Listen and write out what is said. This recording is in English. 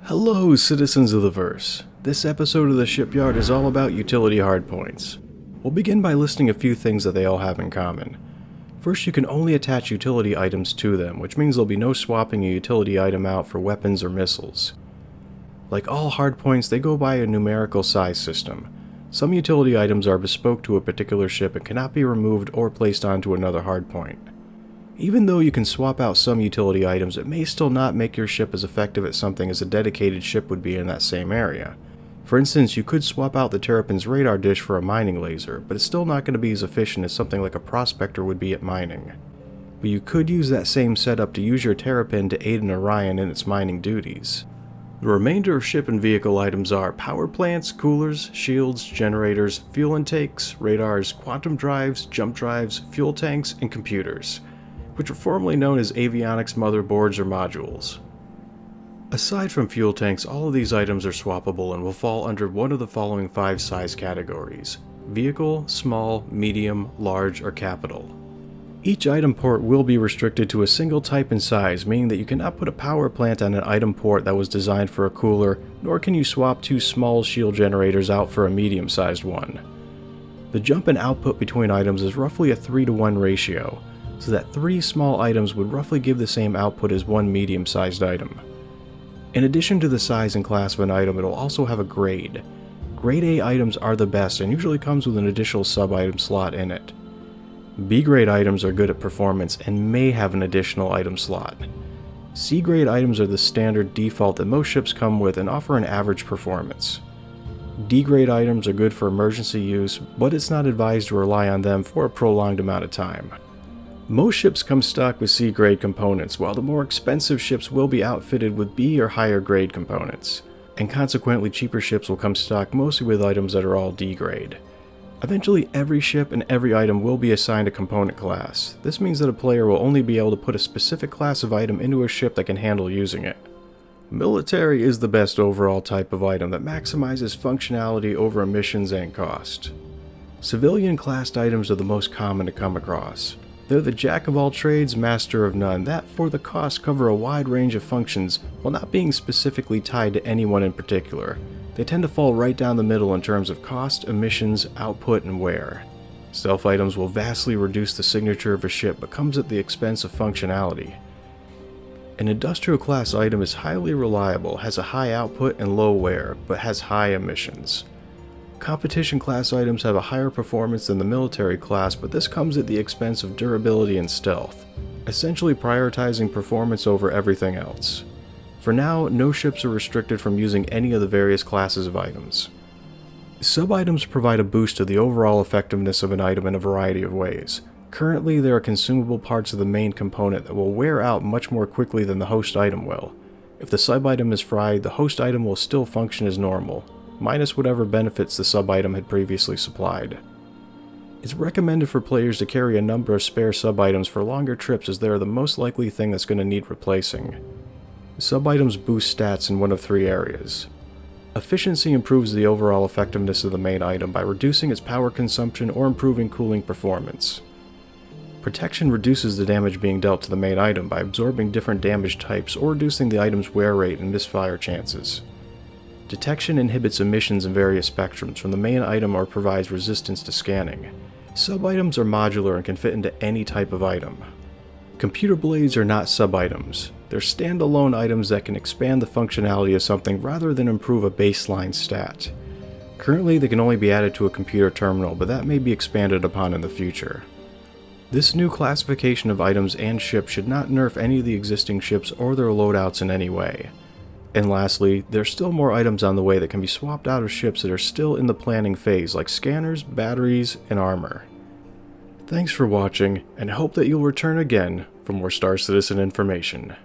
Hello, citizens of the verse. This episode of the Shipyard is all about utility hardpoints. We'll begin by listing a few things that they all have in common. First, you can only attach utility items to them, which means there'll be no swapping a utility item out for weapons or missiles. Like all hardpoints, they go by a numerical size system. Some utility items are bespoke to a particular ship and cannot be removed or placed onto another hardpoint. Even though you can swap out some utility items, it may still not make your ship as effective at something as a dedicated ship would be in that same area. For instance, you could swap out the Terrapin's radar dish for a mining laser, but it's still not going to be as efficient as something like a prospector would be at mining. But you could use that same setup to use your Terrapin to aid an Orion in its mining duties. The remainder of ship and vehicle items are power plants, coolers, shields, generators, fuel intakes, radars, quantum drives, jump drives, fuel tanks, and computers, which were formerly known as avionics motherboards or modules. Aside from fuel tanks, all of these items are swappable and will fall under one of the following 5 size categories: vehicle, small, medium, large, or capital. Each item port will be restricted to a single type and size, meaning that you cannot put a power plant on an item port that was designed for a cooler, nor can you swap 2 small shield generators out for a medium-sized one. The jump in output between items is roughly a 3-to-1 ratio, so that 3 small items would roughly give the same output as 1 medium-sized item. In addition to the size and class of an item, it will also have a grade. Grade A items are the best and usually comes with an additional sub-item slot in it. B-grade items are good at performance and may have an additional item slot. C-grade items are the standard default that most ships come with and offer an average performance. D-grade items are good for emergency use, but it's not advised to rely on them for a prolonged amount of time. Most ships come stocked with C-grade components, while the more expensive ships will be outfitted with B or higher grade components, and consequently cheaper ships will come stocked mostly with items that are all D-grade. Eventually, every ship and every item will be assigned a component class. This means that a player will only be able to put a specific class of item into a ship that can handle using it. Military is the best overall type of item that maximizes functionality over emissions and cost. Civilian classed items are the most common to come across. They're the jack of all trades, master of none, that for the cost cover a wide range of functions while not being specifically tied to anyone in particular. They tend to fall right down the middle in terms of cost, emissions, output, and wear. Stealth items will vastly reduce the signature of a ship but comes at the expense of functionality. An industrial class item is highly reliable, has a high output and low wear, but has high emissions. Competition class items have a higher performance than the military class, but this comes at the expense of durability and stealth, essentially prioritizing performance over everything else. For now, no ships are restricted from using any of the various classes of items. Sub-items provide a boost to the overall effectiveness of an item in a variety of ways. Currently, there are consumable parts of the main component that will wear out much more quickly than the host item will. If the sub-item is fried, the host item will still function as normal, minus whatever benefits the sub-item had previously supplied. It's recommended for players to carry a number of spare sub-items for longer trips, as they are the most likely thing that's going to need replacing. Sub-items boost stats in one of 3 areas. Efficiency improves the overall effectiveness of the main item by reducing its power consumption or improving cooling performance. Protection reduces the damage being dealt to the main item by absorbing different damage types or reducing the item's wear rate and misfire chances. Detection inhibits emissions in various spectrums from the main item or provides resistance to scanning. Sub-items are modular and can fit into any type of item. Computer blades are not sub-items. They're standalone items that can expand the functionality of something rather than improve a baseline stat. Currently, they can only be added to a computer terminal, but that may be expanded upon in the future. This new classification of items and ships should not nerf any of the existing ships or their loadouts in any way. And lastly, there's still more items on the way that can be swapped out of ships that are still in the planning phase, like scanners, batteries, and armor. Thanks for watching, and hope that you'll return again for more Star Citizen information.